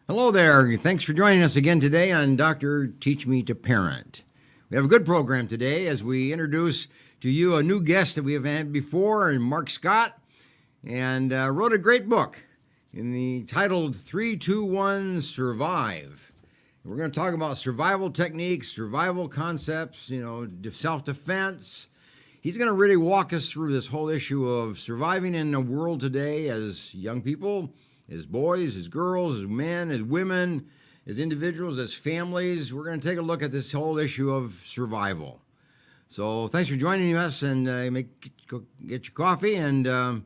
Hello there. Thanks for joining us again today on Dr. Teach Me to Parent. We have a good program today as we introduce to you a new guest that we have had before, Mark Scott, and wrote a great book titled 3-2-1 Survive. We're going to talk about survival techniques, survival concepts, self-defense. He's going to really walk us through this whole issue of surviving in the world today as young people, as boys, as girls, as men, as women, as individuals, as families. We're going to take a look at this whole issue of survival. So thanks for joining us, and go get your coffee and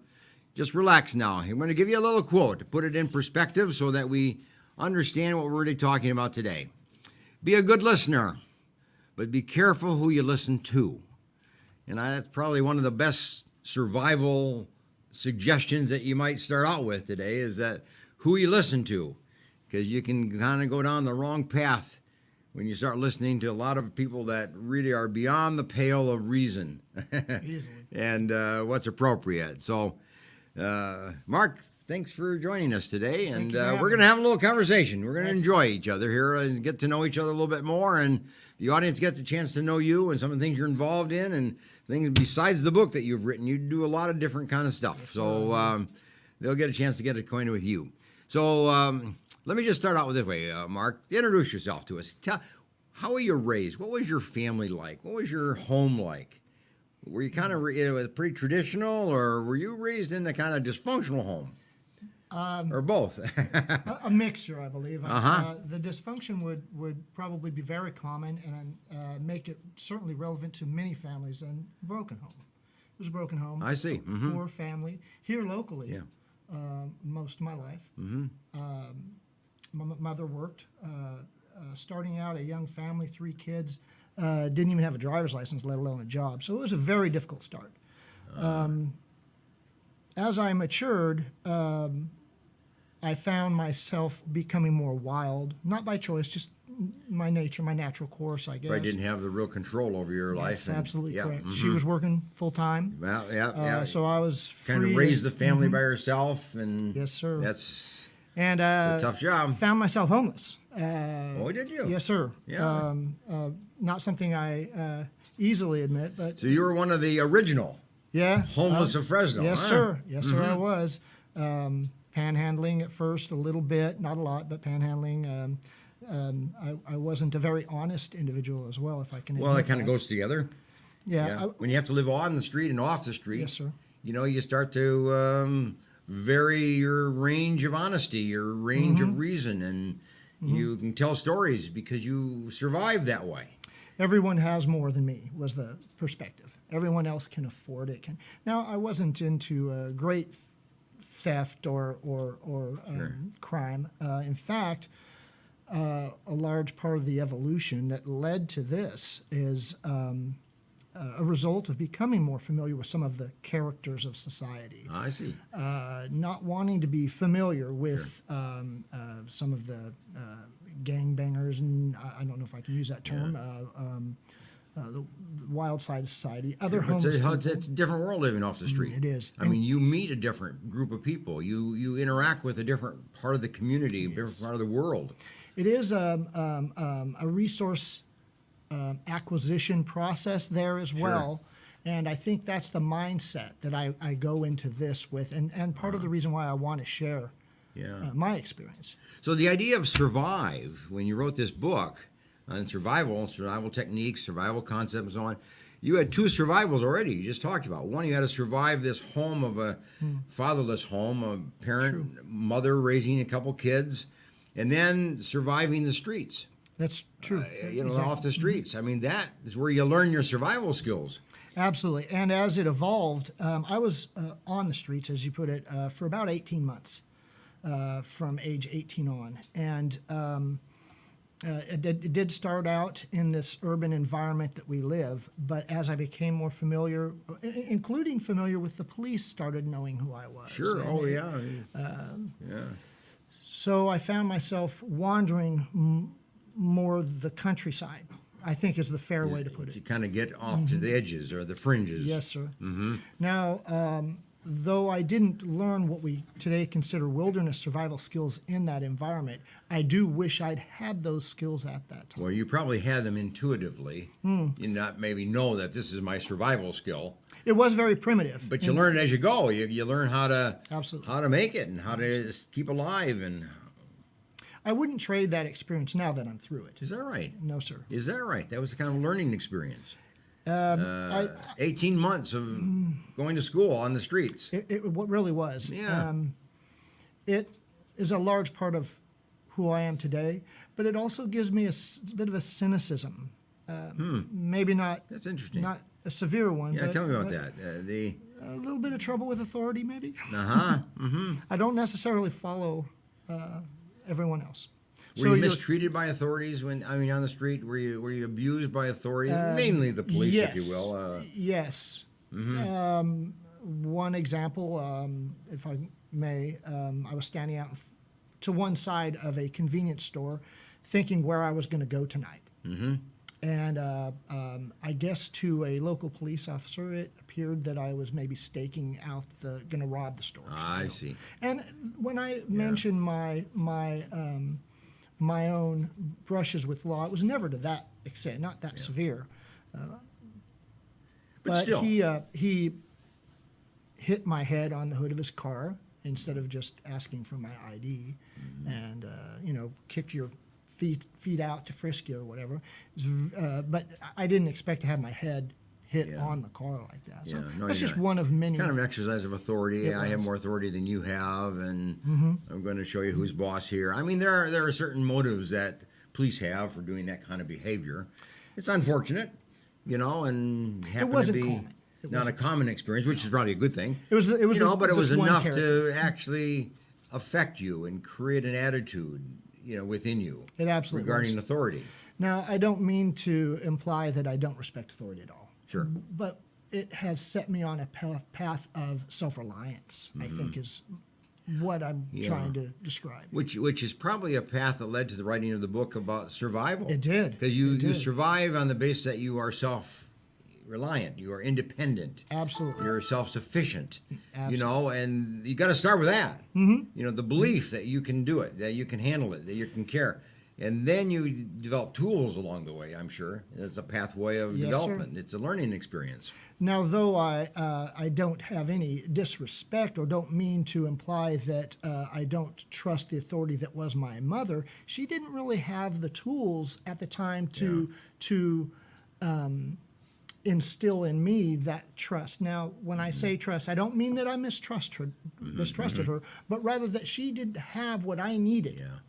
just relax now. I'm going to give you a little quote to put it in perspective so that we understand what we're really talking about today. Be a good listener, but be careful who you listen to. And that's probably one of the best survival suggestions that you might start out with today, is that who you listen to, because you can kind of go down the wrong path when you start listening to a lot of people that really are beyond the pale of reason and what's appropriate. So, Mark, thanks for joining us today, and we're going to have a little conversation. We're going to enjoy each other here and get to know each other a little bit more, and the audience gets the chance to know you and some of the things you're involved in and things besides the book that you've written. You do a lot of different kind of stuff, so they'll get a chance to get acquainted with you. So let me just start out with this way, Mark. Introduce yourself to us. How were you raised? What was your family like? What was your home like? Were you kind of pretty traditional, or were you raised in a kind of dysfunctional home? Or both? A mixture, I believe. Uh-huh. The dysfunction would probably be very common and make it certainly relevant to many families. And broken home. It was a broken home. I see. Mm-hmm. Poor family. Here locally, most of my life. Mm-hmm. My mother worked. Starting out, a young family, 3 kids, didn't even have a driver's license, let alone a job. So it was a very difficult start. As I matured, I found myself becoming more wild, not by choice, just my nature, my natural course, I guess. Probably didn't have the real control over your life. That's absolutely correct. Mm-hmm. She was working full time. Well, so I was free. Kind of raised the family by herself, and yes, sir. That's a tough job. Found myself homeless. Oh, did you? Yes, sir. Yeah. Not something I easily admit, but So you were one of the original homeless of Fresno. Yes, huh? sir. Yes, sir, I was. Panhandling at first, a little bit, not a lot, but panhandling. I wasn't a very honest individual as well, if I can admit Well, it kind that. of goes together. Yeah. When you have to live on the street and off the street, Yes, sir. You start to vary your range of honesty, your range of reason, and you can tell stories because you survived that way. Everyone has more than me was the perspective. Everyone else can afford it. Now, I wasn't into great theft or crime. In fact, a large part of the evolution that led to this is a result of becoming more familiar with some of the characters of society. I see. Not wanting to be familiar with some of the gangbangers, and I don't know if I can use that term, the wild side of society, other homeless people. It's a different world living off the street. It is. I mean, you meet a different group of people. You interact with a different part of the community, a different part of the world. It is a resource acquisition process there as well. And I think that's the mindset that I go into this with, and part of the reason why I want to share my experience. So the idea of survive, when you wrote this book on survival techniques, survival concepts, and so on, you had 2 survivals already you just talked about. One, you had to survive this home of a fatherless home, a parent, mother raising a couple kids, and then surviving the streets. That's true. Exactly. Off the streets. I mean, that is where you learn your survival skills. Absolutely. And as it evolved, I was on the streets, as you put it, for about 18 months, from age 18 on. And it did start out in this urban environment that we live, but as I became more familiar, including familiar with the police, started knowing who I was. Sure. So I found myself wandering more the countryside, I think is the fair way to put it. To kind of get off to the edges or the fringes. Yes, sir. Mm-hmm. Now, though I didn't learn what we today consider wilderness survival skills in that environment, I do wish I'd had those skills at that time. Well, you probably had them intuitively. You not maybe know that this is my survival skill, It was very primitive. but you learn as you go. You learn how to Absolutely. make it and how to keep alive. And I wouldn't trade that experience now that I'm through it. is that right? No, sir. Is that right? That was the kind of learning experience. I, 18 months of going to school on the streets. it what really was. Yeah. It is a large part of who I am today, but it also gives me a bit of a cynicism. Maybe not. That's interesting. Not a severe one. Yeah, but, tell me about but that. A little bit of trouble with authority, maybe. Mm-hmm. I don't necessarily follow everyone else. Were you mistreated by authorities on the street? Were you abused by authorities, mainly the police, yes, if you will? Yes. One example, if I may, I was standing out to one side of a convenience store, thinking where I was going to go tonight. And I guess to a local police officer, it appeared that I was maybe staking out going to rob the store. I see. And when I mentioned my own brushes with law, it was never to that extent, not that severe. But still. he hit my head on the hood of his car instead of just asking for my ID, and kick your feet out to frisk you or whatever. But I didn't expect to have my head hit on the car like that. So that's just one of many. Kind of an exercise of authority. I have more authority than you have, and I'm going to show you who's boss here. I mean, there are certain motives that police have for doing that kind of behavior. It's unfortunate, and happened to be common. not a common experience, which is probably a good thing. It was, but it was just one enough character. to actually affect you and create an attitude, within you. It absolutely regarding was. authority. Now, I don't mean to imply that I don't respect authority at all. Sure. But it has set me on a path of self-reliance, I think is what I'm trying to describe. Which is probably a path that led to the writing of the book about survival. It did. Because you survive on the basis that you are self-reliant, you are independent. Absolutely. You're self-sufficient. Absolutely. And you got to start with that. The belief that you can do it, that you can handle it, that you can care. And then you develop tools along the way, I'm sure. It's a pathway of development. Sir. It's a learning experience. Now, though I don't have any disrespect or don't mean to imply that I don't trust the authority that was my mother, she didn't really have the tools at the time to instill in me that trust. Now, when I say trust, I don't mean that I mistrusted her, but rather that she didn't have what I needed. Yeah.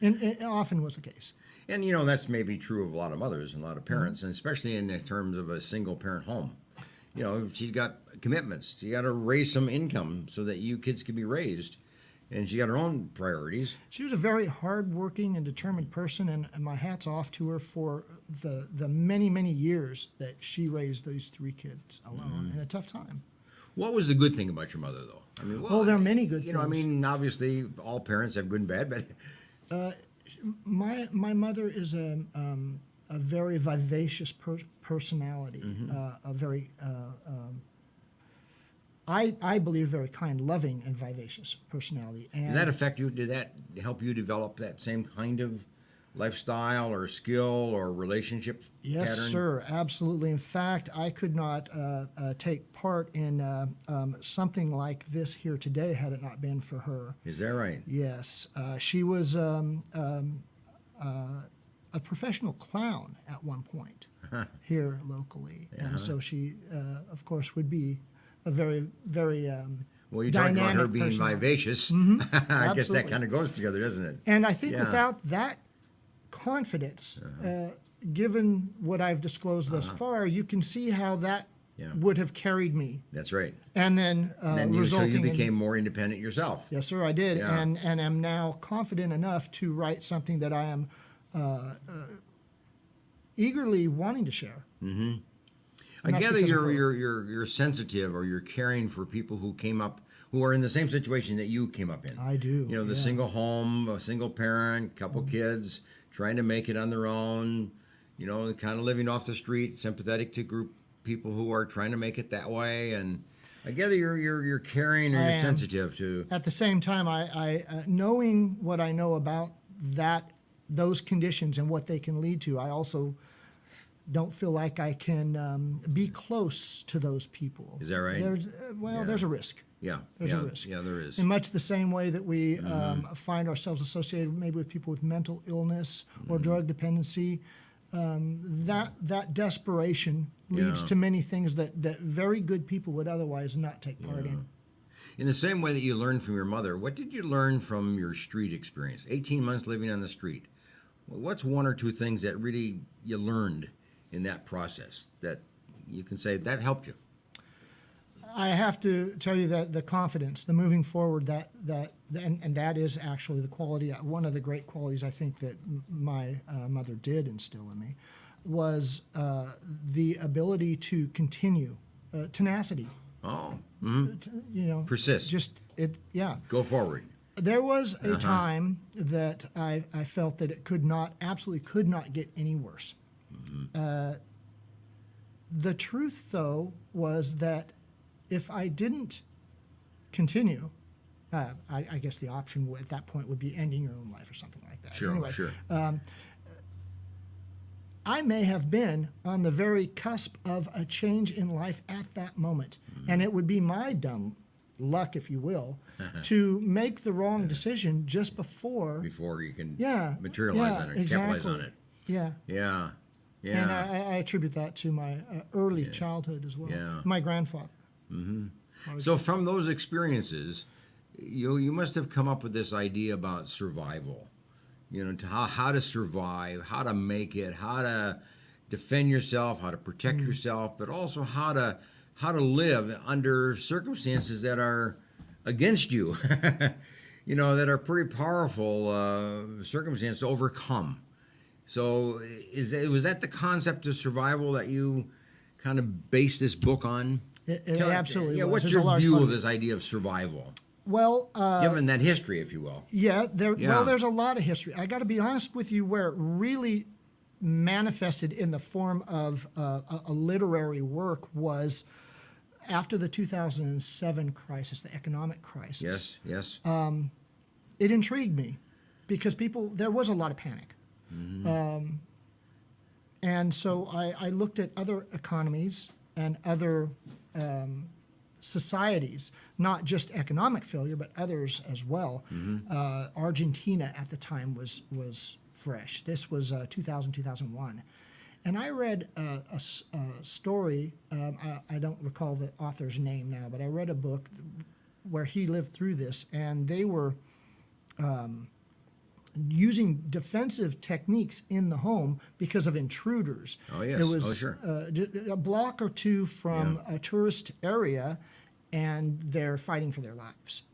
And it often was the case. And, that's maybe true of a lot of mothers and a lot of parents, and especially in terms of a single-parent home. She's got commitments. She got to raise some income so that you kids can be raised. And she got her own priorities. She was a very hardworking and determined person, and my hat's off to her for the many, many years that she raised these 3 kids alone in a tough time. What was the good thing about your mother, though? I mean, there are many good things. Obviously, all parents have good and bad, but my mother is a very vivacious personality, a very I believe very kind, loving, and vivacious personality. And did that affect you? Did that help you develop that same kind of lifestyle or skill or relationship yes, pattern? sir, absolutely. In fact, I could not take part in something like this here today had it not been for her. Is that right? Yes. She was a professional clown at one point here locally. And so she, of course, would be a very, very well, you talked about her being vivacious. I guess that kind of goes together, doesn't it? And I think without that confidence, given what I've disclosed thus far, you can see how that would have carried me. That's right. And then, so you became more independent yourself. Yes, sir, I did, and am now confident enough to write something that I am eagerly wanting to share. Mm-hmm. I gather you're sensitive, or you're caring for people who are in the same situation that you came up in. I do. The single home, a single parent, couple kids, trying to make it on their own, kind of living off the street, sympathetic to group people who are trying to make it that way. And I gather you're caring or I you're am. sensitive to. At the same time, I knowing what I know about those conditions and what they can lead to, I also don't feel like I can be close to those people. Is that right? There's a risk. Yeah. There's yeah, a risk. Yeah, there is. In much the same way that we find ourselves associated maybe with people with mental illness or drug dependency, that desperation leads to many things that very good people would otherwise not take part in. In the same way that you learned from your mother, what did you learn from your street experience? 18 months living on the street. What's one or two things that really you learned in that process that you can say that helped you? I have to tell you that the confidence, the moving forward, and that is actually the quality. One of the great qualities I think that my mother did instill in me was the ability to continue, tenacity. Oh, persist. Go forward. There was a time that I felt that it absolutely could not get any worse. The truth, though, was that if I didn't continue, I guess the option at that point would be ending your own life or something like that. Sure. I may have been on the very cusp of a change in life at that moment. And it would be my dumb luck, if you will, to make the wrong decision just before you can materialize on it, capitalize on it. Yeah. And I attribute that to my early childhood as well. Yeah. My grandfather. So from those experiences, you must have come up with this idea about survival. To how to survive, how to make it, how to defend yourself, how to protect yourself, but also how to live under circumstances that are against you, that are pretty powerful circumstances to overcome. So was that the concept of survival that you kind of based this book on? It absolutely was. Yeah, what's your view of this idea of survival? Well, given that history, if you will. Well, there's a lot of history. I got to be honest with you, where it really manifested in the form of a literary work was after the 2007 crisis, the economic crisis. Yes. It intrigued me because there was a lot of panic. And so I looked at other economies and other societies, not just economic failure, but others as well. Argentina at the time was fresh. This was 2001. And I read a story, I don't recall the author's name now, but I read a book where he lived through this, and they were using defensive techniques in the home because of intruders. Oh, yes. It was sure. A block or two from a tourist area, and they're fighting for their lives.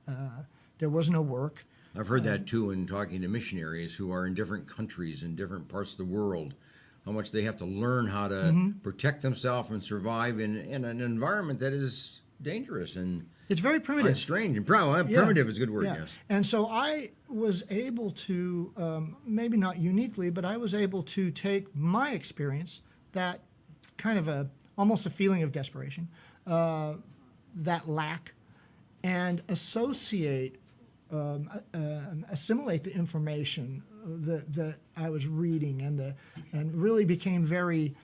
There was no work. I've heard that, too, in talking to missionaries who are in different countries, in different parts of the world, how much they have to learn how to protect themselves and survive in an environment that is dangerous and it's very primitive. Strange and primitive is a good word. Yes. And so I was able to, maybe not uniquely, but I was able to take my experience, that kind of almost a feeling of desperation, that lack, and assimilate the information that I was reading and really became very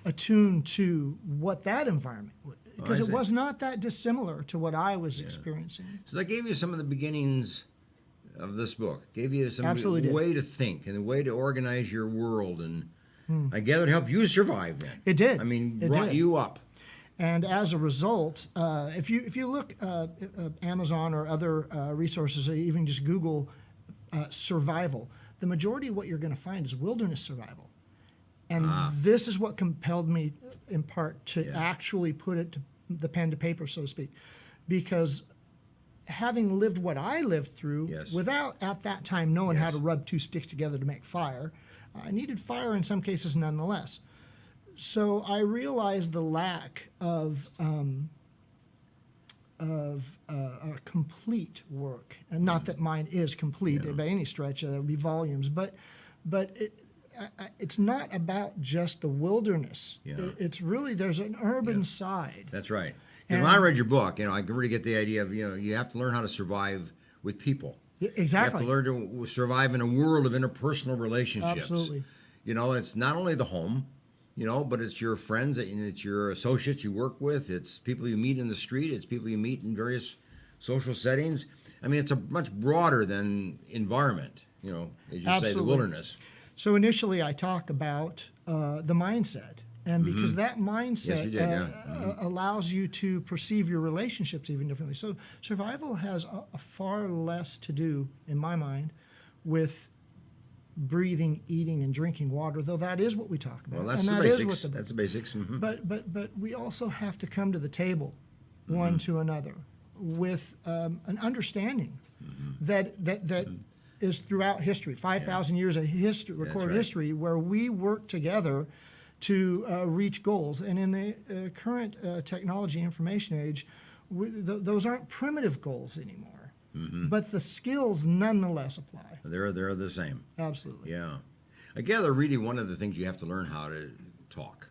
attuned to what that environment would. Because it was not that dissimilar to what I was experiencing. So that gave you some of the beginnings of this book. Gave you some Absolutely way to think and a way to organize your world, and I gather it helped you survive. Then it did. I mean, brought you up. And as a result, if you look Amazon or other resources, or even just Google survival, the majority of what you're going to find is wilderness survival. And this is what compelled me, in part, to actually put it to the pen to paper, so to speak, because having lived what I lived through, without at that time knowing how to rub two sticks together to make fire, I needed fire in some cases nonetheless. So I realized the lack of complete work, and not that mine is complete by any stretch. There would be volumes, but it's not about just the wilderness. Yeah. It's really, there's an urban side. That's right. And And- when I read your book, I can really get the idea of, you have to learn how to survive with people. Exactly. You have to learn to survive in a world of interpersonal relationships. Absolutely. It's not only the home, but it's your friends, and it's your associates you work with. It's people you meet in the street. It's people you meet in various social settings. I mean, it's a much broader than environment, as you say, the Absolutely. wilderness. So initially, I talk about the mindset, and because that mindset you did, yeah. allows you to perceive your relationships even differently. So survival has a far less to do, in my mind, with breathing, eating, and drinking water. Though that is what we talk about, Well, that's and the that basics. is what the That's the basics. Mhm. But we also have to come to the table, one to another, with an understanding that is throughout history, 5,000 years of history, recorded right. history, where we work together to reach goals. And in the current technology information age, those aren't primitive goals anymore, but the skills nonetheless apply. They're the same. Absolutely. Yeah. I gather really one of the things you have to learn how to talk.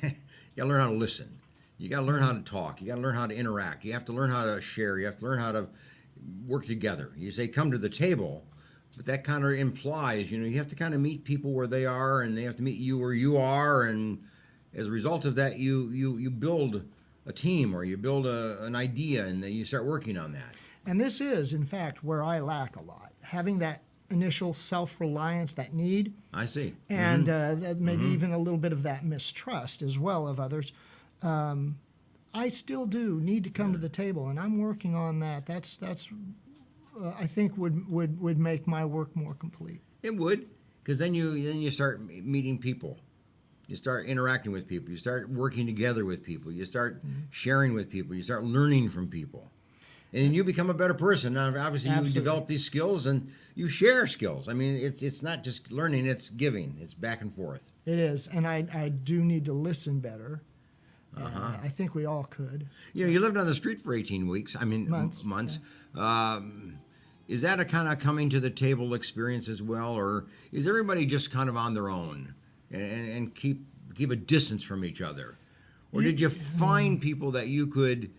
You got to learn how to listen. You got to learn how to talk. You got to learn how to interact. You have to learn how to share. You have to learn how to work together. You say come to the table, but that kind of implies, you have to kind of meet people where they are, and they have to meet you where you are, and as a result of that, you build a team, or you build an idea, and then you start working on that. And this is, in fact, where I lack a lot. Having that initial self-reliance, that need, I see. and maybe even a little bit of that mistrust as well of others. I still do need to come to the table, and I'm working on that. That's I think would make my work more complete. It would, because then you start meeting people. You start interacting with people. You start working together with people. You start sharing with people. You start learning from people. And you become a better person. Now, obviously, Absolutely. you develop these skills, and you share skills. I mean, it's not just learning, it's giving. It's back and forth. It is, and I do need to listen better. I think we all could. You lived on the street for 18 weeks. I mean, Months. months. Is that a kind of coming to the table experience as well, or is everybody just kind of on their own and keep a distance from each other? Or did you find people that you could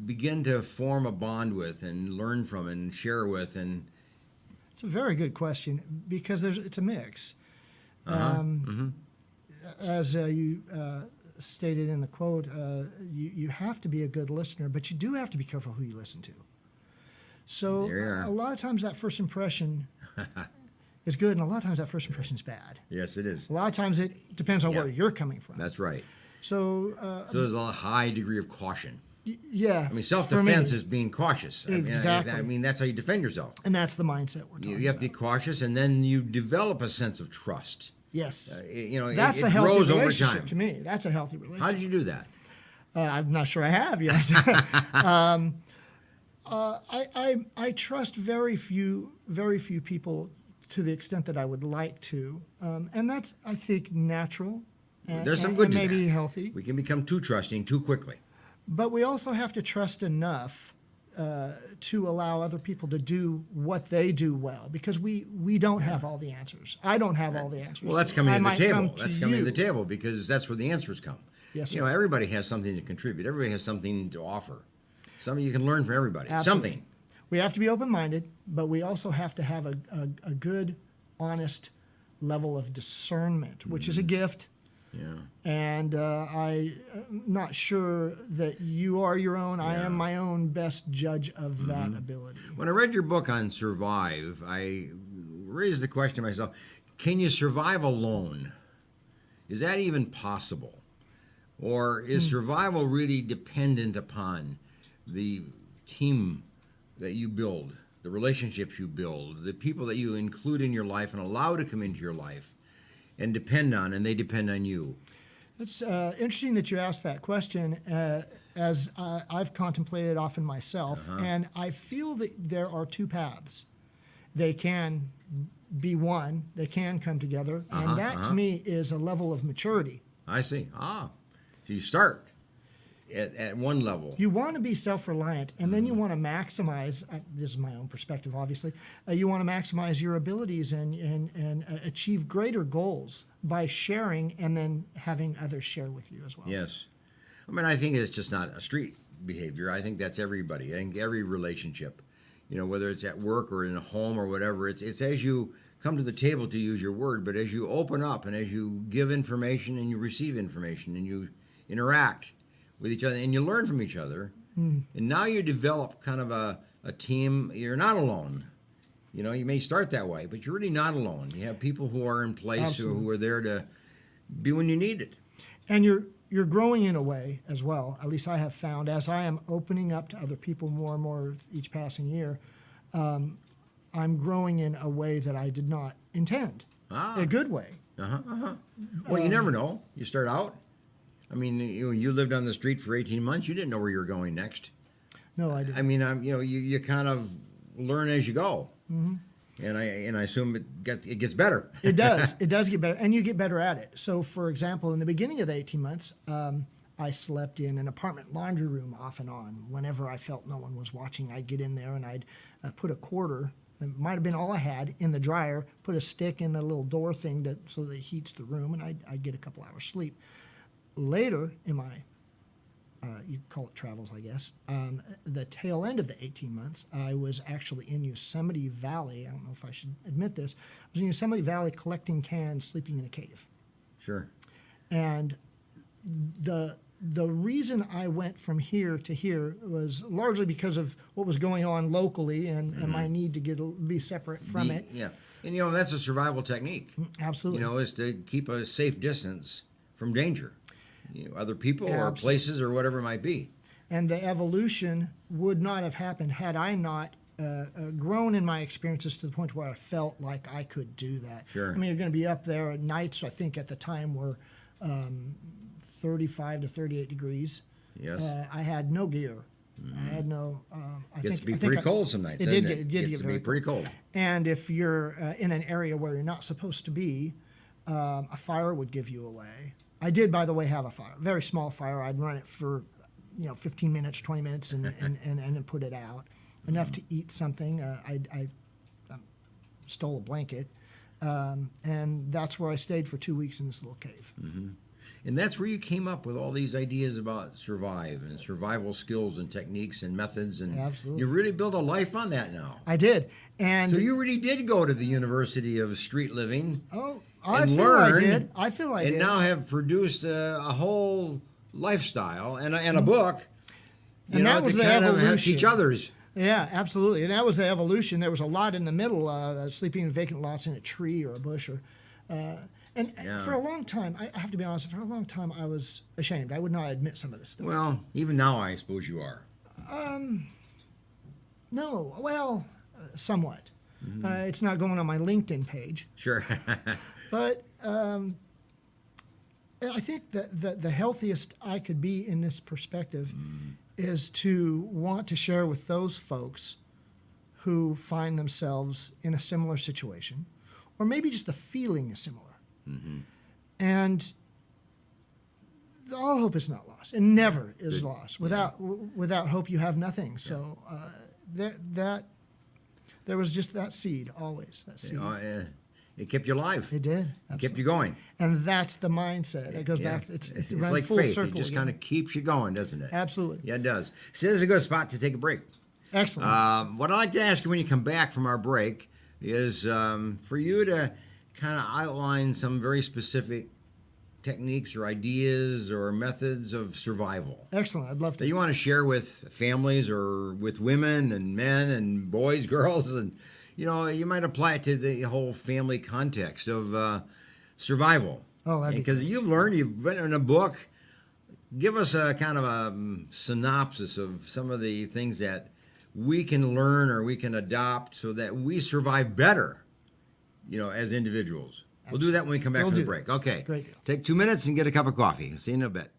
begin to form a bond with and learn from and share with? And It's a very good question, because it's a mix. As you stated in the quote, you have to be a good listener, but you do have to be careful who you listen to. So There you are. a lot of times that first impression is good, and a lot of times that first impression is bad. yes, it is. A lot of times it depends on where you're coming from. That's right. So So there's a high degree of caution. yeah. I mean, for self-defense me, is being cautious. Exactly. I mean, that's how you defend yourself. and that's the mindset we're talking You have to be about. cautious, and then you develop a sense of trust. Yes. It that's a healthy grows over relationship time. to me. That's a healthy relationship. How did you do that? I'm not sure I have yet. I trust very few people to the extent that I would like to, and that's, I think, natural. And, There's some good and to maybe that. healthy. We can become too trusting too quickly. But we also have to trust enough to allow other people to do what they do well, because we don't have all the answers. I don't have all the answers. Well, that's coming I to the might table. come That's to coming you. to the table, because that's where the answers come. Yes, You sir. know, everybody has something to contribute. Everybody has something to offer. Something you can learn from everybody. Absolutely. Something. We have to be open-minded, but we also have to have a good, honest level of discernment, which is a gift. Yeah. And I'm not sure that you are your own. I am my own best judge of that ability. When I read your book on Survive, I raised the question to myself, can you survive alone? Is that even possible? Or is survival really dependent upon the team that you build, the relationships you build, the people that you include in your life and allow to come into your life and depend on, and they depend on you? It's interesting that you asked that question, as I've contemplated often myself, and I feel that there are two paths. They can be one, they can come together, and that to me is a level of maturity. I see. So you start. at one level. You want to be self-reliant, and then you want to maximize, this is my own perspective, obviously, you want to maximize your abilities and achieve greater goals by sharing and then having others share with you as well. Yes. I mean, I think it's just not a street behavior. I think that's everybody. I think every relationship, whether it's at work or in a home or whatever, it's as you come to the table, to use your word, but as you open up and as you give information and you receive information and you interact with each other and you learn from each other, and now you develop kind of a team. You're not alone. You may start that way, but you're really not alone. You have people who are in place who are there to be when you need it. And you're growing in a way as well. At least I have found, as I am opening up to other people more and more each passing year, I'm growing in a way that I did not intend. A good way. Well, you never know. You start out. I mean, you lived on the street for 18 months. You didn't know where you were going next. No, I didn't. I mean, you kind of learn as you go. And I assume it gets better. It does. It does get better, and you get better at it. So, for example, in the beginning of the 18 months, I slept in an apartment laundry room off and on. Whenever I felt no one was watching, I'd get in there and I'd put a quarter, it might have been all I had, in the dryer, put a stick in the little door thing so that it heats the room, and I'd get a couple hours sleep. Later in my, you call it travels, I guess, the tail end of the 18 months, I was actually in Yosemite Valley. I don't know if I should admit this. I was in Yosemite Valley collecting cans, sleeping in a cave. Sure. And the reason I went from here to here was largely because of what was going on locally and my need to be separate from it. Yeah. And, that's a survival technique. Absolutely. Is to keep a safe distance from danger. Other people or places or whatever it might be. And the evolution would not have happened had I not grown in my experiences to the point where I felt like I could do that. Sure. I mean, you're going to be up there at nights, I think at the time were 35 to 38 degrees. Yes. I had no gear. I had no. It gets to be pretty cold some nights. It did get very pretty cold. And if you're in an area where you're not supposed to be, a fire would give you away. I did, by the way, have a fire, very small fire. I'd run it for, 15 minutes, 20 minutes, and then put it out. Enough to eat something. I stole a blanket, and that's where I stayed for 2 weeks in this little cave. And that's where you came up with all these ideas about survival skills and techniques and methods. And absolutely. You really built a life on that now. I did. And so you really did go to the University of Street Living. Oh, I feel I did. I feel I did. And now have produced a whole lifestyle and a book. And that was to the kind evolution. of teach others. Yeah, absolutely. And that was the evolution. There was a lot in the middle, sleeping in vacant lots in a tree or a bush. For a long time, I have to be honest, for a long time I was ashamed. I would not admit some of this stuff. Well, even now I suppose you are. No, well, somewhat. It's not going on my LinkedIn page. Sure. But I think that the healthiest I could be in this perspective is to want to share with those folks who find themselves in a similar situation, or maybe just the feeling is similar. And all hope is not lost. It never is lost. Without hope, you have nothing. So that there was just that seed, always that seed. It kept you alive. It did. It kept you going. And that's the mindset. It goes back. It's runs like full faith. circle. It just kind of keeps you going, doesn't it? Absolutely. Yeah, it does. So this is a good spot to take a break. Excellent. What I'd like to ask you when you come back from our break is for you to kind of outline some very specific techniques or ideas or methods of survival. Excellent. I'd love to. That you want to share with families or with women and men and boys, girls, and you might apply it to the whole family context of survival. Oh, that'd be because great. you've written in a book. Give us a kind of a synopsis of some of the things that we can learn or we can adopt so that we survive better, as individuals. We'll do that when we come back from the break. Okay. Great deal. Take 2 minutes and get a cup of coffee. See you in a bit.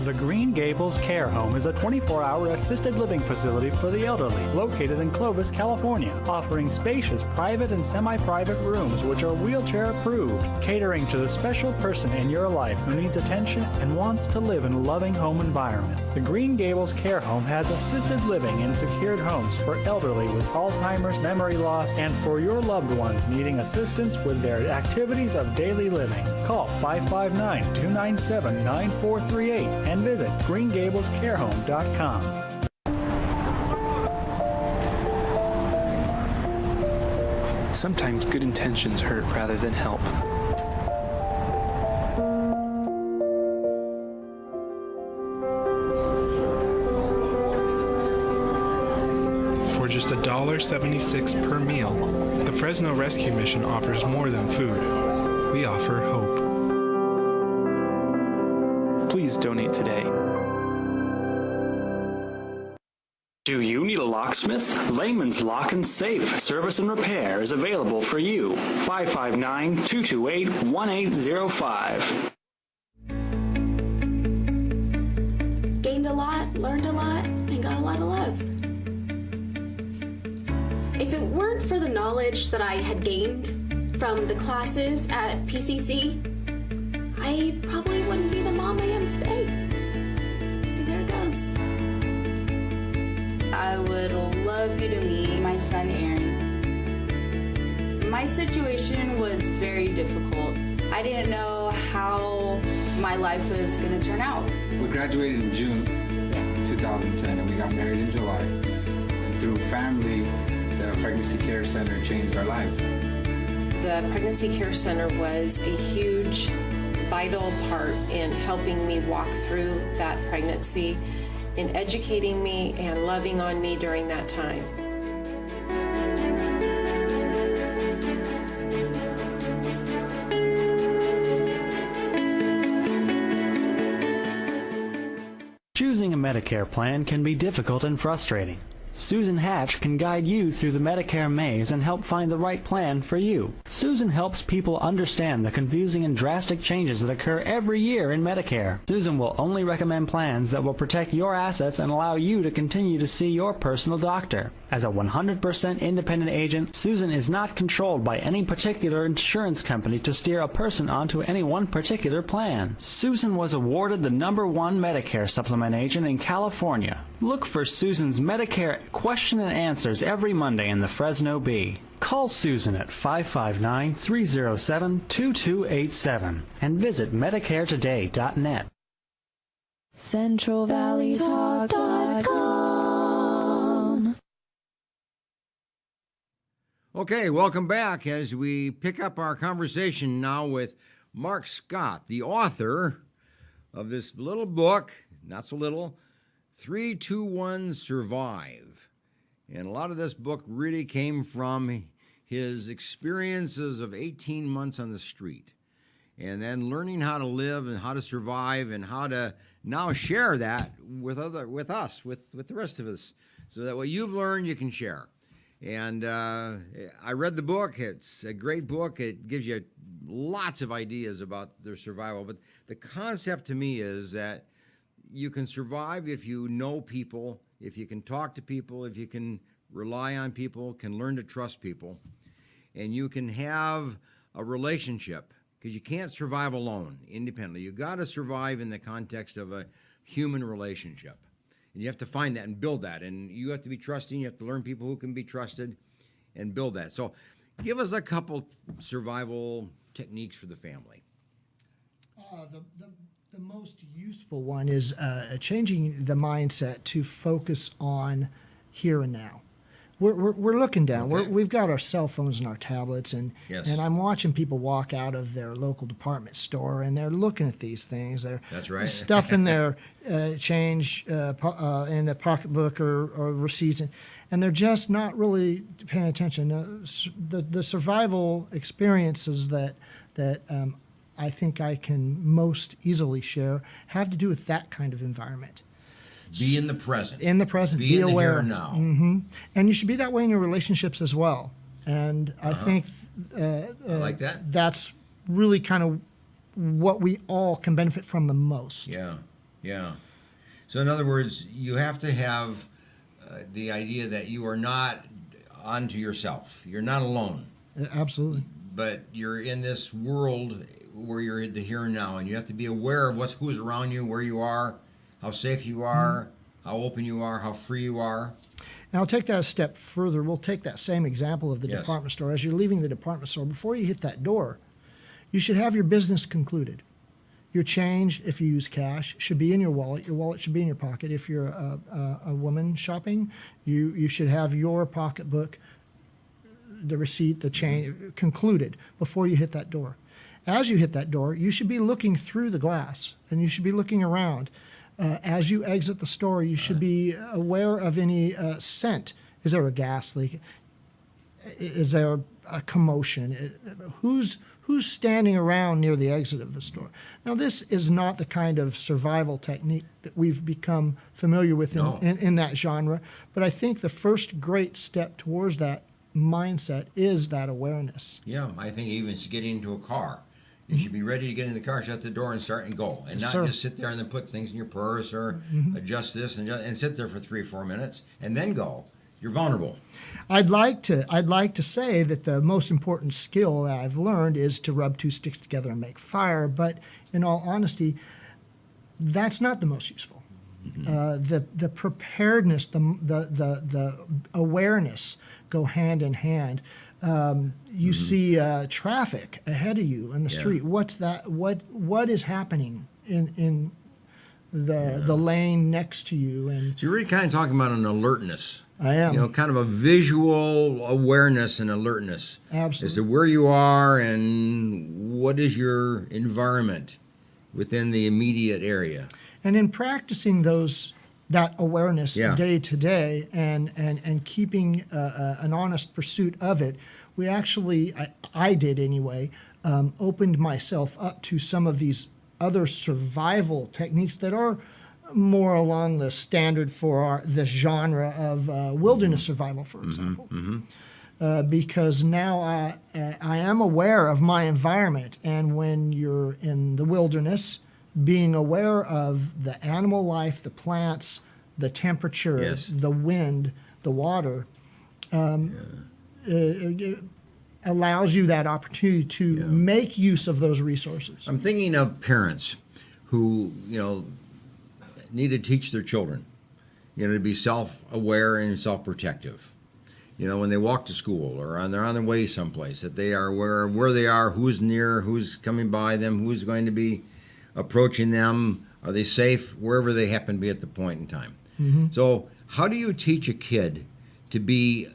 The Green Gables Care Home is a 24-hour assisted living facility for the elderly located in Clovis, California, offering spacious private and semi-private rooms which are wheelchair approved, catering to the special person in your life who needs attention and wants to live in a loving home environment. The Green Gables Care Home has assisted living in secured homes for elderly with Alzheimer's, memory loss, and for your loved ones needing assistance with their activities of daily living. Call 559-297-9438 and visit greengablescarehome.com. Sometimes good intentions hurt rather than help. For just $1.76 per meal, the Fresno Rescue Mission offers more than food. We offer hope. Please donate today. Do you need a locksmith? Layman's Lock and Safe Service and Repair is available for you. 559-228-1805. Gained a lot, learned a lot, and got a lot of love. If it weren't for the knowledge that I had gained from the classes at PCC, I probably wouldn't be the mom I am today. See, there it goes. I would love you to meet my son, Aaron. My situation was very difficult. I didn't know how my life was going to turn out. We graduated in June 2010 and we got married in July. And through family, the Pregnancy Care Center changed our lives. The Pregnancy Care Center was a huge, vital part in helping me walk through that pregnancy, in educating me and loving on me during that time. Choosing a Medicare plan can be difficult and frustrating. Susan Hatch can guide you through the Medicare maze and help find the right plan for you. Susan helps people understand the confusing and drastic changes that occur every year in Medicare. Susan will only recommend plans that will protect your assets and allow you to continue to see your personal doctor. As a 100% independent agent, Susan is not controlled by any particular insurance company to steer a person onto any one particular plan. Susan was awarded the #1 Medicare supplement agent in California. Look for Susan's Medicare question and answers every Monday in the Fresno Bee. Call Susan at 559-307-2287 and visit MedicareToday.net. CentralValleyTalk.com. Okay, welcome back as we pick up our conversation now with Mark Scott, the author of this little book, not so little, 3-2-1 Survive. And a lot of this book really came from his experiences of 18 months on the street and then learning how to live and how to survive and how to now share that with the rest of us, so that what you've learned you can share. And I read the book. It's a great book. It gives you lots of ideas about their survival. But the concept to me is that you can survive if you know people, if you can talk to people, if you can rely on people, can learn to trust people, and you can have a relationship, because you can't survive alone, independently. You got to survive in the context of a human relationship. And you have to find that and build that. And you have to be trusting. You have to learn people who can be trusted and build that. So give us a couple survival techniques for the family. The most useful one is changing the mindset to focus on here and now. We're looking down. Okay. We've got our cell phones and our tablets, and Yes. and I'm watching people walk out of their local department store, and they're looking at these things. They're That's right. stuffing their change in a pocketbook or receipts, and they're just not really paying attention. The survival experiences that I think I can most easily share have to do with that kind of environment. Be in the present. In the present, Be be in the aware. here and now. Mm-hmm. And you should be that way in your relationships as well. And I think I like that. that's really kind of what we all can benefit from the most. Yeah. Yeah. So in other words, you have to have the idea that you are not onto yourself. You're not alone, Absolutely. but you're in this world where you're in the here and now, and you have to be aware of who's around you, where you are, how safe you are, how open you are, how free you are. And I'll take that a step further. We'll take that same example of the Yes. department store. As you're leaving the department store, before you hit that door, you should have your business concluded. Your change, if you use cash, should be in your wallet. Your wallet should be in your pocket. If you're a woman shopping, you should have your pocketbook, the receipt, the change concluded before you hit that door. As you hit that door, you should be looking through the glass and you should be looking around. As you exit the store, you should be aware of any scent. Is there a gas leak? Is there a commotion? Who's standing around near the exit of the store? Now, this is not the kind of survival technique that we've become familiar with in that genre, but I think the first great step towards that mindset is that awareness. Yeah, I think even getting into a car. You should be ready to get in the car, shut the door, and start and go. And not just sit there and then put things in your purse or adjust this and sit there for 3 or 4 minutes and then go. You're vulnerable. I'd like to say that the most important skill that I've learned is to rub 2 sticks together and make fire, but in all honesty, that's not the most useful. The preparedness, the awareness go hand in hand. You see traffic ahead of you in the street. What's that? What is happening in the lane next to you? And so you're really kind of talking about an alertness. I am. You know, kind of a visual awareness and alertness. Absolutely. As to where you are and what is your environment within the immediate area. And in practicing that awareness Yeah. day to day and keeping an honest pursuit of it, we actually, I did anyway, opened myself up to some of these other survival techniques that are more along the standard for this genre of wilderness survival, for example. Because now I am aware of my environment, and when you're in the wilderness, being aware of the animal life, the plants, the temperature, Yes. the wind, the water, it allows you that opportunity to make use of those resources. I'm thinking of parents who, need to teach their children, to be self-aware and self-protective. When they walk to school or they're on their way someplace, that they are aware of where they are, who's near, who's coming by them, who's going to be approaching them, are they safe, wherever they happen to be at the point in time. So how do you teach a kid to be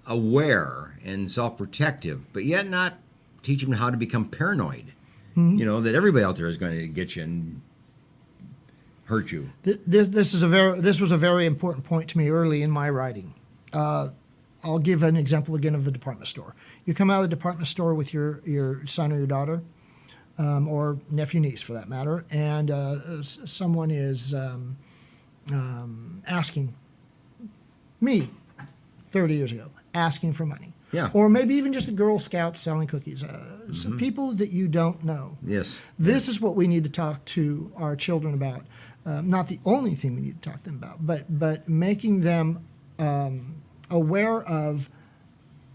aware and self-protective, but yet not teach them how to become paranoid? That everybody out there is going to get you and hurt you. This was a very important point to me early in my writing. I'll give an example again of the department store. You come out of the department store with your son or your daughter, or nephew, niece for that matter, and someone is asking me 30 years ago, asking for money. Yeah. Or maybe even just a Girl Scout selling cookies. Some people that you don't know. Yes. This is what we need to talk to our children about. Not the only thing we need to talk to them about, but making them aware of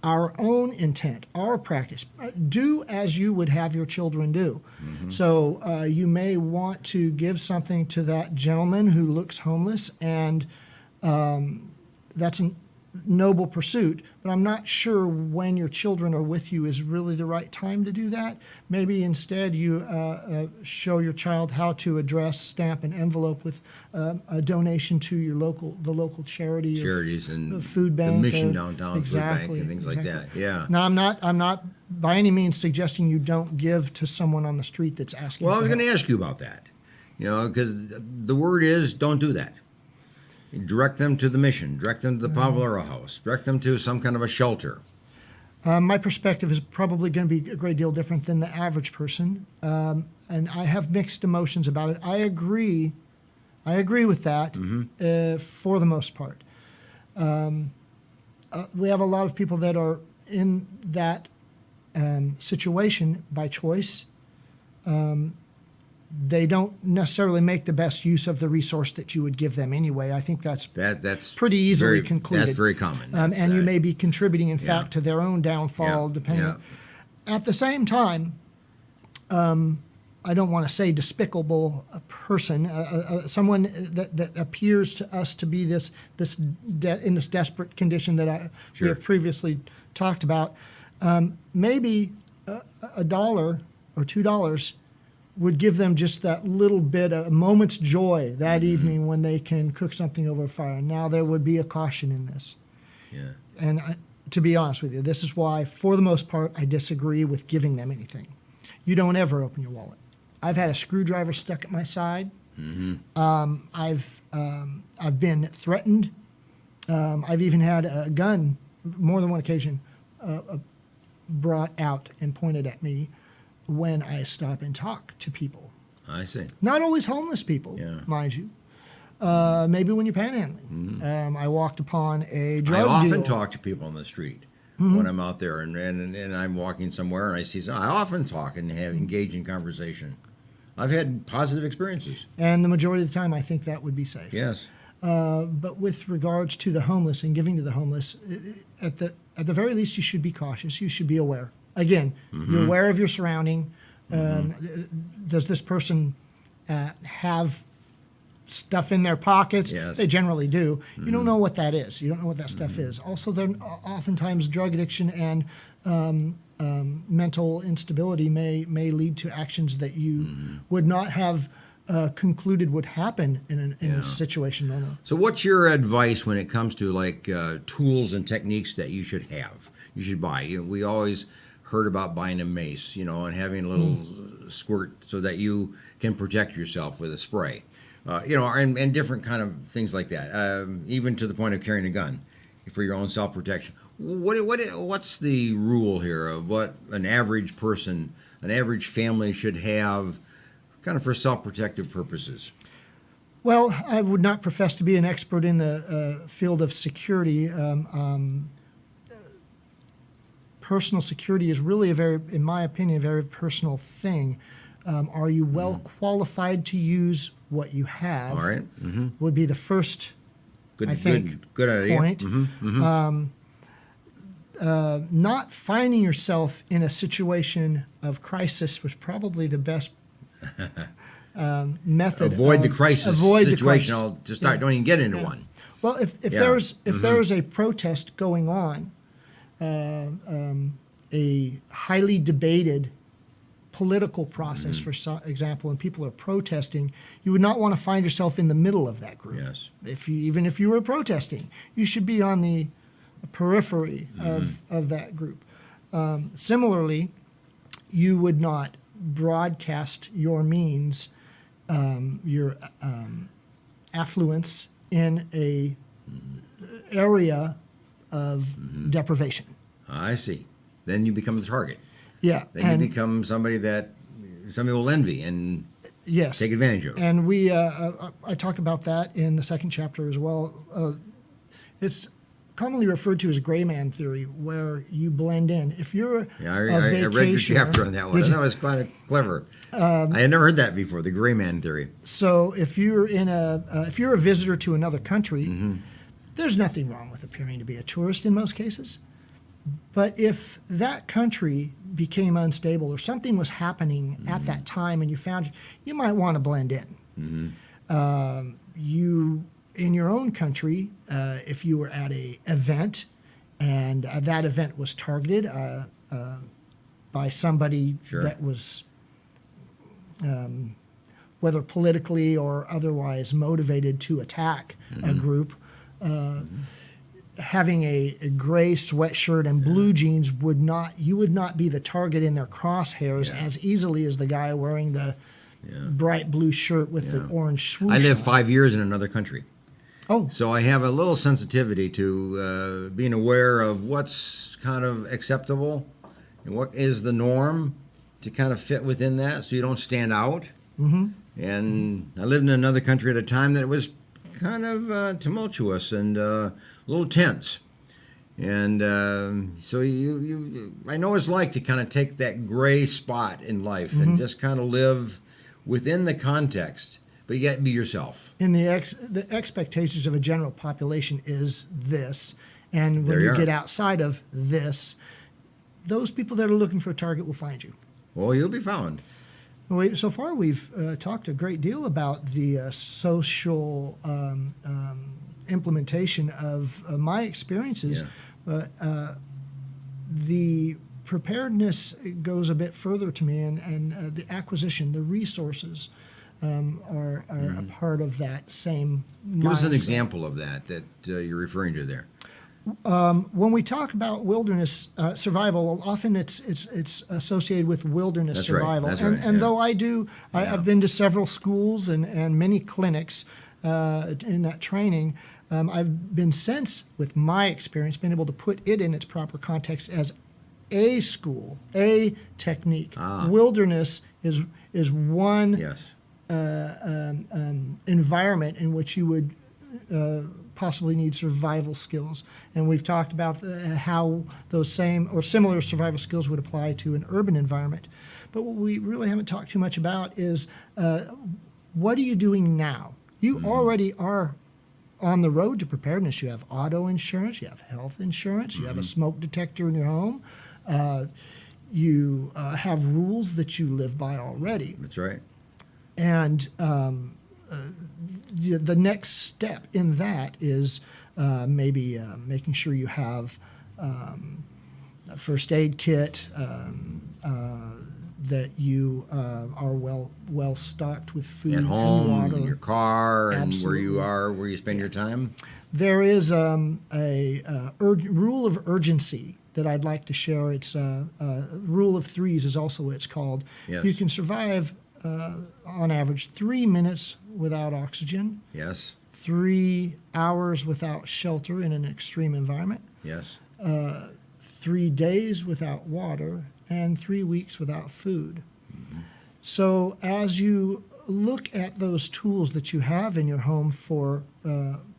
our own intent, our practice. Do as you would have your children do. So you may want to give something to that gentleman who looks homeless, and that's a noble pursuit, but I'm not sure when your children are with you is really the right time to do that. Maybe instead you show your child how to address, stamp an envelope with a donation to the local charity, Charities or and food bank, the mission downtown, exactly, food bank, and things like that. Yeah. Now I'm not by any means suggesting you don't give to someone on the street that's asking. Well, I for was going to help. ask you about that. Because the word is don't do that. Direct them to the mission. Direct them to the Pavlera house. Direct them to some kind of a shelter. My perspective is probably going to be a great deal different than the average person, and I have mixed emotions about it. I agree with that for the most part. We have a lot of people that are in that situation by choice, they don't necessarily make the best use of the resource that you would give them anyway. I think that's pretty easily concluded. That's very common. And you may be contributing, in fact, to their own downfall, depending. Yeah. At the same time, I don't want to say despicable person, someone that appears to us to be in this desperate condition that we have previously talked about. Maybe $1 or $2 would give them just that little bit, a moment's joy that evening when they can cook something over a fire. Now there would be a caution in this. Yeah. And to be honest with you, this is why, for the most part, I disagree with giving them anything. You don't ever open your wallet. I've had a screwdriver stuck at my side. I've been threatened. I've even had a gun, more than one occasion, brought out and pointed at me when I stop and talk to people. I see. Not always homeless people, mind you. Maybe when you're panhandling. I walked upon a drug dealer. I often talk to people on the street when I'm out there and I'm walking somewhere and I see I often talk and engage in conversation. I've had positive experiences. And the majority of the time, I think that would be safe. Yes. But with regards to the homeless and giving to the homeless, at the very least, you should be cautious. You should be aware. Again, you're aware of your surrounding. Does this person have stuff in their pockets? Yes. They generally do. You don't know what that is. You don't know what that stuff is. Also, oftentimes drug addiction and mental instability may lead to actions that you would not have concluded would happen in a situation normally. So what's your advice when it comes to like tools and techniques that you should have, you should buy? We always heard about buying a mace, and having a little squirt so that you can protect yourself with a spray, and different kind of things like that, even to the point of carrying a gun for your own self-protection. What's the rule here of what an average person, an average family should have kind of for self-protective purposes? Well, I would not profess to be an expert in the field of security. Personal security is really in my opinion, a very personal thing. Are you well qualified to use what you have? All right. Would be the first, Good idea. point. Not finding yourself in a situation of crisis was probably the best method. Avoid the crisis avoid situation. the crisis. I'll just don't even get into one. Well, if there's a protest going on, a highly debated political process, for example, and people are protesting, you would not want to find yourself in the middle of that group. Yes. Even if you were protesting, you should be on the periphery of that group. Similarly, you would not broadcast your means, your affluence in a area of deprivation. I see. Then you become the target. Yeah. Then you become somebody that somebody will envy and take advantage of. And we, I talk about that in the second chapter as well. It's commonly referred to as gray man theory, where you blend in. If you're I read your chapter on that one. That was kind of clever. I had never heard that before, the gray man theory. So if you're if you're a visitor to another country, there's nothing wrong with appearing to be a tourist in most cases. But if that country became unstable or something was happening at that time and you might want to blend in. You, in your own country, if you were at an event and that event was targeted by somebody that was, whether politically or otherwise motivated to attack a group, having a gray sweatshirt and blue jeans you would not be the target in their crosshairs as easily as the guy wearing the bright blue shirt with the orange swoosh. I lived 5 years in another country. Oh. So I have a little sensitivity to being aware of what's kind of acceptable and what is the norm to kind of fit within that so you don't stand out. And I lived in another country at a time that was kind of tumultuous and a little tense. And so I know what it's like to kind of take that gray spot in life and just kind of live within the context, but yet be yourself. In the expectations of a general population is this, and when There you you are. get outside of this, those people that are looking for a target will find you. Well, you'll be found. So far, we've talked a great deal about the social implementation of my experiences, but the preparedness goes a bit further to me, and the acquisition, the resources are a part of that same Give us an mindset. example of that you're referring to there. When we talk about wilderness survival, often it's associated with wilderness That's right, survival. that's and right, and yeah. though I've been to several schools and many clinics in that training, I've been since, with my experience, been able to put it in its proper context as a school, a technique. Wilderness is one Yes. environment in which you would possibly need survival skills. And we've talked about how those same or similar survival skills would apply to an urban environment. But what we really haven't talked too much about is what are you doing now? You already are on the road to preparedness. You have auto insurance, you have health insurance, you have a smoke detector in your home. You have rules that you live by already. That's right. And the next step in that is maybe making sure you have a first aid kit, that you are well stocked with food At and home, water. in your car, and where you Absolutely. are, where you spend your time. There is a rule of urgency that I'd like to share. It's rule of threes is also what it's called. Yes. You can survive on average 3 minutes without oxygen, Yes. 3 hours without shelter in an extreme environment, Yes. 3 days without water, and 3 weeks without food. So as you look at those tools that you have in your home for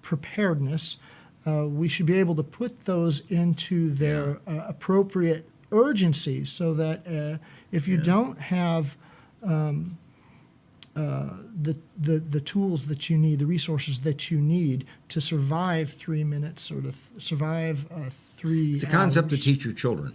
preparedness, we should be able to put those into their appropriate urgency, so that if you don't have the tools that you need, the resources that you need to survive 3 minutes or to survive 3 It's a concept to hours. teach your children.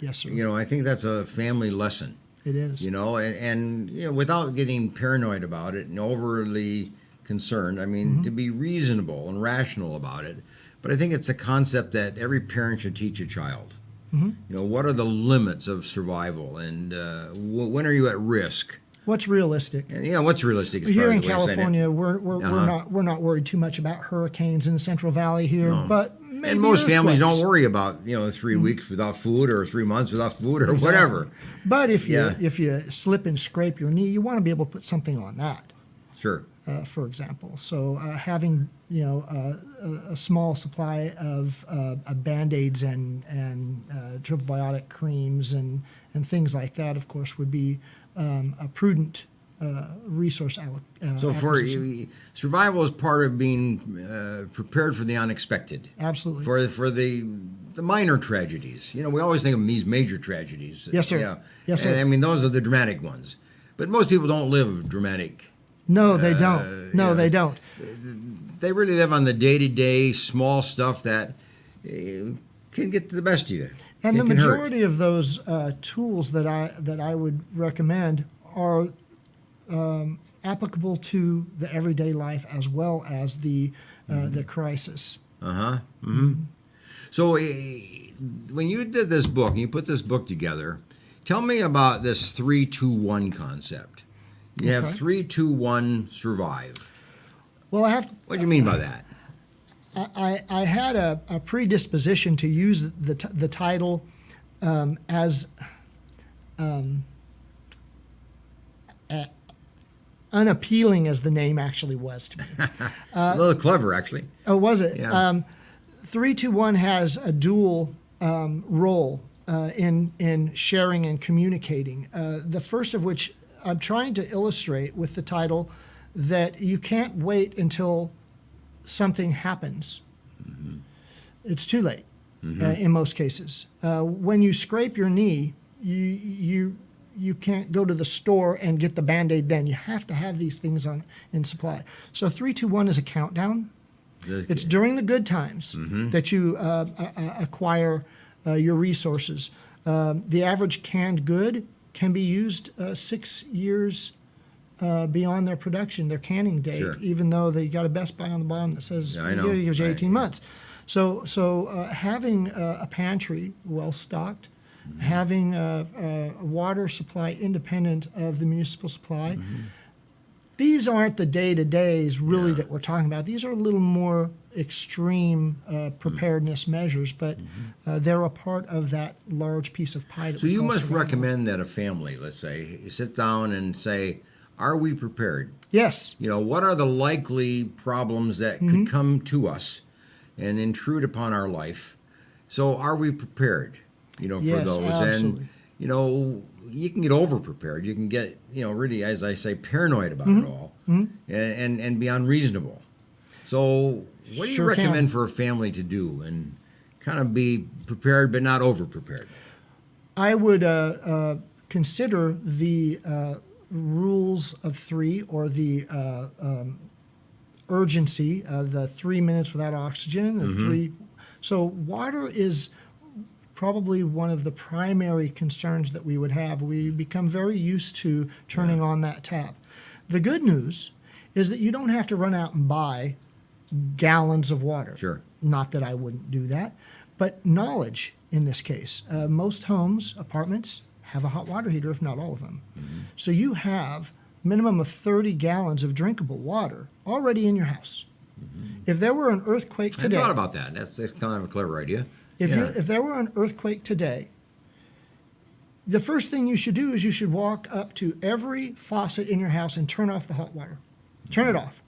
Yes, sir. You know, I think that's a family lesson. It is. You know, and you know, without getting paranoid about it and overly concerned. I mean, to be reasonable and rational about it. But I think it's a concept that every parent should teach a child. You know, what are the limits of survival, and when are you at risk? What's realistic? And, you know, what's realistic? is Here probably in the way to say it. California, we're not worried too much about hurricanes in the Central Valley here, but maybe And most families earthquakes. don't worry about 3 weeks without food or 3 months without food or whatever. But if Yeah. you slip and scrape your knee, you want to be able to put something on that. Sure. For example, so having a small supply of Band-Aids and triple biotic creams and things like that, of course, would be a prudent resource So for acquisition. survival is part of being prepared for the unexpected. Absolutely. For the minor tragedies. You know, we always think of these major tragedies. Yes, sir. Yeah. Yes, And, sir. I mean, those are the dramatic ones. But most people don't live dramatic. No, they don't. No, yeah. they don't. They really live on the day-to-day small stuff that can get to the best of you. And It the can hurt. majority of those tools that I would recommend are applicable to the everyday life as well as the crisis. So when you did this book and you put this book together, tell me about this 3-2-1 concept. You have Okay. 3-2-1 survive. Well, I have to, What do you mean by that? I had a predisposition to use the title as unappealing as the name actually was to me. A little clever, actually. Oh, was it? Yeah. 3-2-1 has a dual role in sharing and communicating. The first of which I'm trying to illustrate with the title that you can't wait until something happens. It's too late in most cases. When you scrape your knee, you you can't go to the store and get the Band-Aid then. You have to have these things in supply. So 3, 2, 1 is a countdown. It's during the good times that you acquire your resources. The average canned good can be used 6 years beyond their production, their canning date, even though they got a Best Buy on the bottom that says it gives you 18 months. So having a pantry well stocked, having a water supply independent of the municipal supply, these aren't the day-to-days really that we're talking about. These are a little more extreme preparedness measures, but they're a part of that large piece of pie. That So you must recommend that a family, let's say, you sit down and say, are we prepared? Yes. You know, what are the likely problems that could come to us and intrude upon our life? So are we prepared, for those? Absolutely. And, you can get over-prepared. You can get, really, as I say, paranoid about it all and be unreasonable. So what do you recommend for a family to do and kind of be prepared but not over-prepared? I would consider the rules of 3 or the urgency of the 3 minutes without oxygen. The 3. So water is probably one of the primary concerns that we would have. We become very used to turning on that tap. The good news is that you don't have to run out and buy gallons of water. Sure. Not that I wouldn't do that, but knowledge in this case. Most homes, apartments, have a hot water heater, if not all of them. So you have minimum of 30 gallons of drinkable water already in your house. If there were an earthquake today... I thought about that. That's kind of a clever idea. If there were an earthquake today, the first thing you should do is you should walk up to every faucet in your house and turn off the hot water. Turn it off.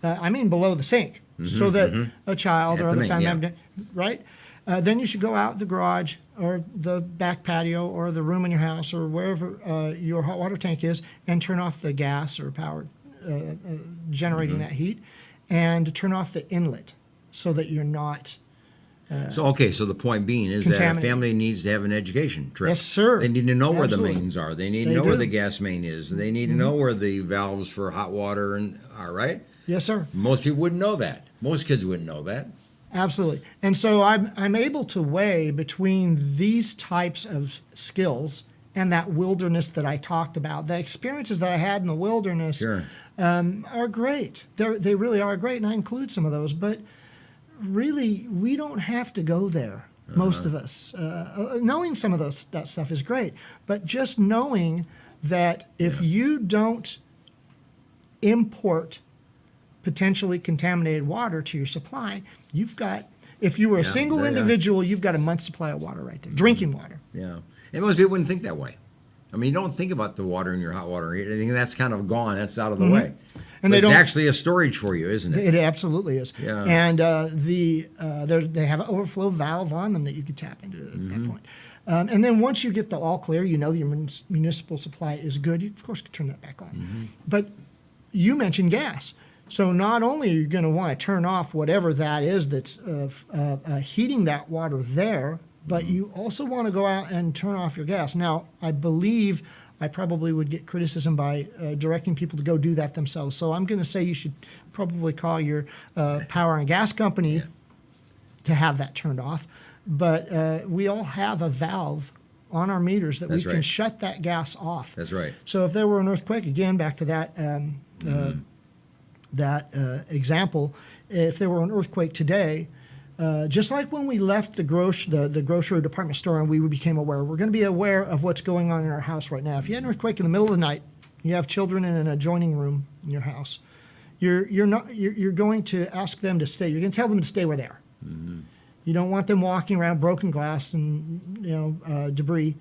I mean below the sink, so that a child or other family member, right? Then you should go out the garage or the back patio or the room in your house or wherever your hot water tank is and turn off the gas or power generating that heat and turn off the inlet so that you're not... So the point being is that a family needs to have an education trip. Yes, sir. They need to know where the Absolutely. mains are. They need to know where the gas main is. They need to know where the valves for hot water are, right? Yes, sir. Most people wouldn't know that. Most kids wouldn't know that. Absolutely. And so I'm able to weigh between these types of skills and that wilderness that I talked about. The experiences that I had in the wilderness are great. They really are great, and I include some of those. But really, we don't have to go there, most of us. Knowing some of that stuff is great, but just knowing that if you don't import potentially contaminated water to your supply, you've got, if you were a single individual, you've got a month's supply of water right there, drinking water. Yeah. And most people wouldn't think that way. I mean, you don't think about the water in your hot water. I think that's kind of gone. That's out of the way. And it's actually a storage for you, isn't it? It absolutely is. Yeah. And they have an overflow valve on them that you could tap into at that point. And then once you get the all clear, your municipal supply is good, you, of course, can turn that back on. But you mentioned gas. So not only are you going to want to turn off whatever that is that's heating that water there, but you also want to go out and turn off your gas. Now, I believe I probably would get criticism by directing people to go do that themselves. So I'm going to say you should probably call your power and gas company to have that turned off. But we all have a valve on our meters that we can shut that gas off. That's right. So if there were an earthquake, again, back to that example, if there were an earthquake today, just like when we left the grocery department store and we became aware, we're going to be aware of what's going on in our house right now. If you had an earthquake in the middle of the night, you have children in an adjoining room in your house, you're going to ask them to stay. You're going to tell them to stay where they are. You don't want them walking around broken glass and debris.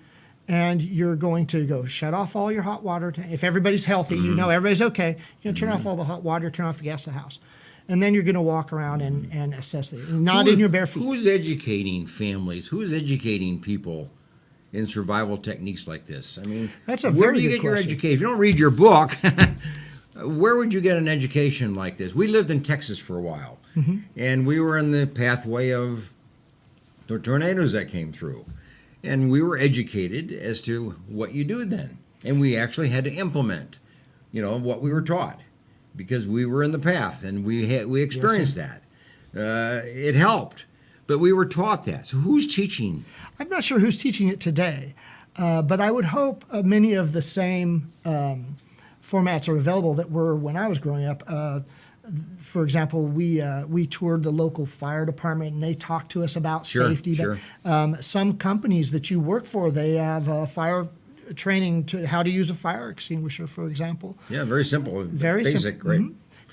And you're going to go shut off all your hot water. If everybody's healthy, you know everybody's okay. You're going to turn off all the hot water, turn off the gas in the house. And then you're going to walk around and assess it, not in your bare feet. Who's educating families? Who's educating people in survival techniques like this? I mean, that's a where very do you good get your question. education? If you don't read your book, where would you get an education like this? We lived in Texas for a while, and we were in the pathway of the tornadoes that came through. And we were educated as to what you do then. And we actually had to implement, what we were taught, because we were in the path and we experienced that. It helped, but we were taught that. So who's teaching? I'm not sure who's teaching it today, but I would hope many of the same formats are available that were when I was growing up. For example, we toured the local fire department and they talked to us about safety. Sure. But some companies that you work for, they have fire training to how to use a fire extinguisher, for example. Yeah, very simple. Very basic, simple. right?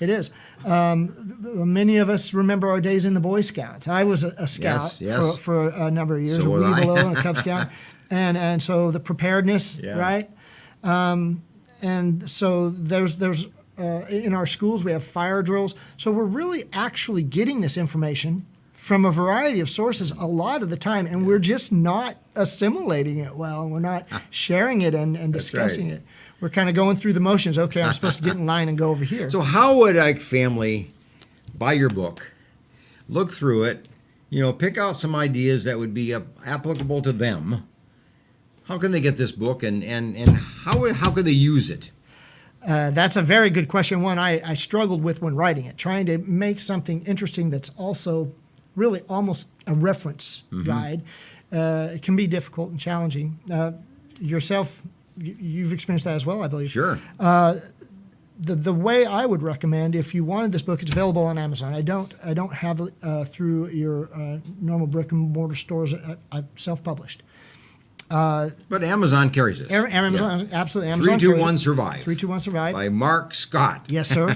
It is. Many of us remember our days in the Boy Scouts. I was a scout Yes. for a number of years, So a was I. below and a Cub Scout. And so the preparedness, right? And so there's in our schools, we have fire drills. So we're really actually getting this information from a variety of sources a lot of the time, and we're just not assimilating it well, and we're not sharing it and discussing it. We're kind of going through the motions. Okay, I'm supposed to get in line and go over here. So how would a family buy your book, look through it, pick out some ideas that would be applicable to them? How can they get this book, and how can they use it? That's a very good question. One I struggled with when writing it, trying to make something interesting that's also really almost a reference guide. It can be difficult and challenging. Yourself, you've experienced that as well, I believe. Sure. The way I would recommend, if you wanted this book, it's available on Amazon. I don't have it through your normal brick and mortar stores. I self-published. But Amazon carries it. Amazon, absolutely. Amazon 321 Survive. 321 Survive. By Mark Scott. Yes, sir.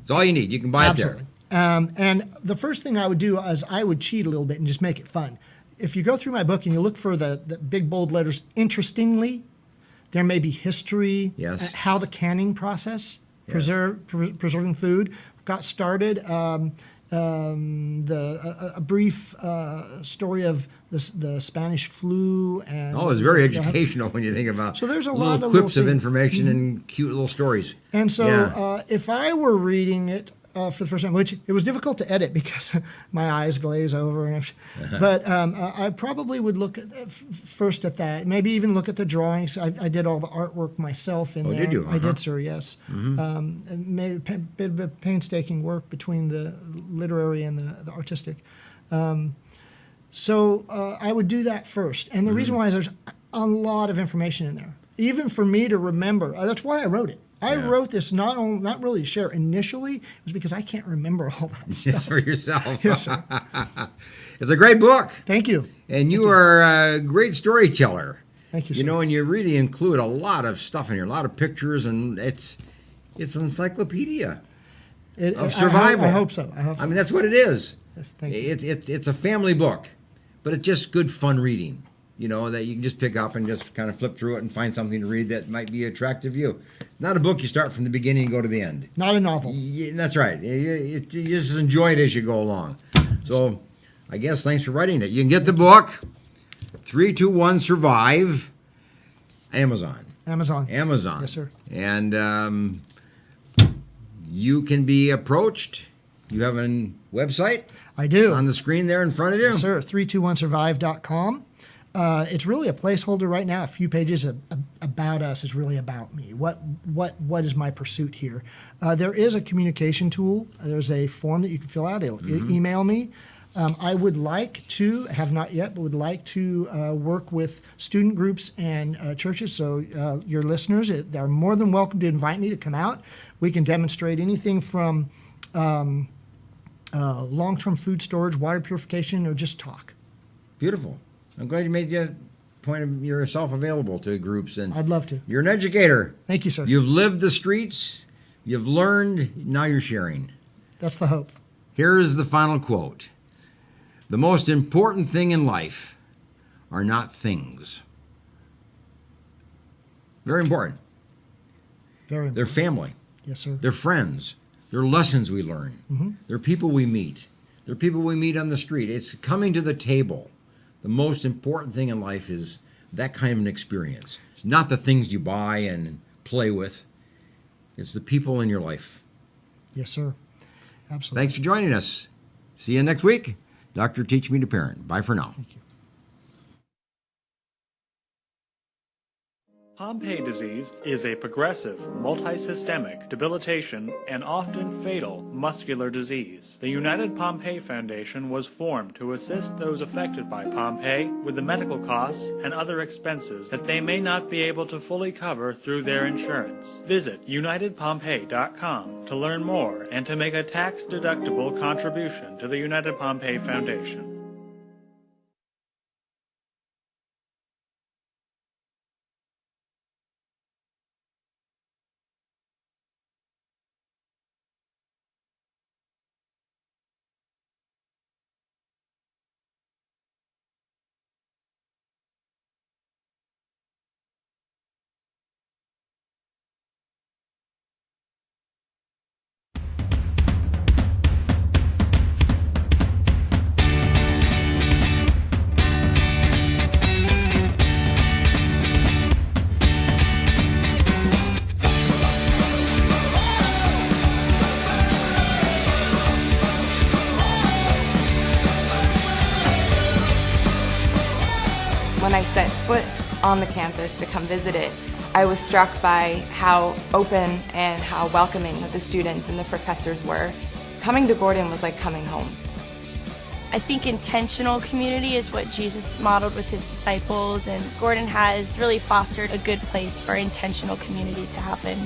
It's all you need. You can buy Absolutely. it And the first thing I would do is I would cheat a little bit and just make it fun. If you go through my book and you look for the big bold letters, interestingly, there may be history, Yes. how the canning process, preserving food got started, a brief story of the Spanish flu. And Oh, it's very educational when you think about So there's a little lot of quips little of things. information and cute little stories. And so Yeah. if I were reading it for the first time, which it was difficult to edit because my eyes glaze over, but I probably would look first at that, maybe even look at the drawings. I did all the artwork myself in there. Did you? I did, sir, yes. And made a bit of painstaking work between the literary and the artistic. So I would do that first. And the reason why is there's a lot of information in there, even for me to remember. That's why I wrote it. I wrote this not really to share initially. It was because I can't remember all that stuff. Just for yourself. Yes, sir. It's a great book. Thank you. And you are a great storyteller. Thank you, sir. And you really include a lot of stuff in here, a lot of pictures, and it's an encyclopedia of survival. I hope so. I mean, that's what it is. Yes, thank you. It's a family book, but it's just good fun reading. That you can just pick up and just kind of flip through it and find something to read that might be attractive to you. Not a book you start from the beginning and go to the end. Not a novel. That's right. You just enjoy it as you go along. So I guess thanks for writing it. You can get the book, 321 Survive, Amazon. Amazon. Amazon. Yes, sir. And you can be approached. You have a website? I do. On the screen there in front of you? Yes, sir. 321survive.com. It's really a placeholder right now. A few pages about us is really about me. What is my pursuit here? There is a communication tool. There's a form that you can fill out. Email me. I would like to, have not yet, but would like to work with student groups and churches. So your listeners are more than welcome to invite me to come out. We can demonstrate anything from long-term food storage, water purification, or just talk. Beautiful. I'm glad you made yourself available to groups. And I'd love to. You're an educator. Thank you, sir. You've lived the streets. You've learned. Now you're sharing. That's the hope. Here's the final quote. The most important thing in life are not things. Very important. Very They're important. family. Yes, sir. They're friends. They're lessons we learn. They're people we meet. They're people we meet on the street. It's coming to the table. The most important thing in life is that kind of an experience. It's not the things you buy and play with. It's the people in your life. Yes, sir. Absolutely. Thanks for joining us. See you next week. Dr. Teach Me to Parent. Bye for now. Thank you. Pompe disease is a progressive, multisystemic, debilitation, and often fatal muscular disease. The United Pompe Foundation was formed to assist those affected by Pompe with the medical costs and other expenses that they may not be able to fully cover through their insurance. Visit UnitedPompe.com to learn more and to make a tax-deductible contribution to the United Pompe Foundation. When I set foot on the campus to come visit it, I was struck by how open and how welcoming the students and the professors were. Coming to Gordon was like coming home. I think intentional community is what Jesus modeled with his disciples, and Gordon has really fostered a good place for intentional community to happen.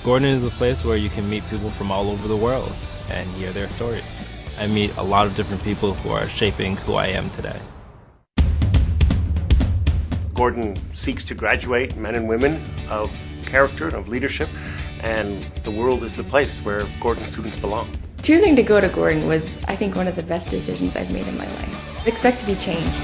Gordon is a place where you can meet people from all over the world and hear their stories. I meet a lot of different people who are shaping who I am today. Gordon seeks to graduate men and women of character and of leadership, and the world is the place where Gordon students belong. Choosing to go to Gordon was, I think, one of the best decisions I've made in my life. Expect to be changed.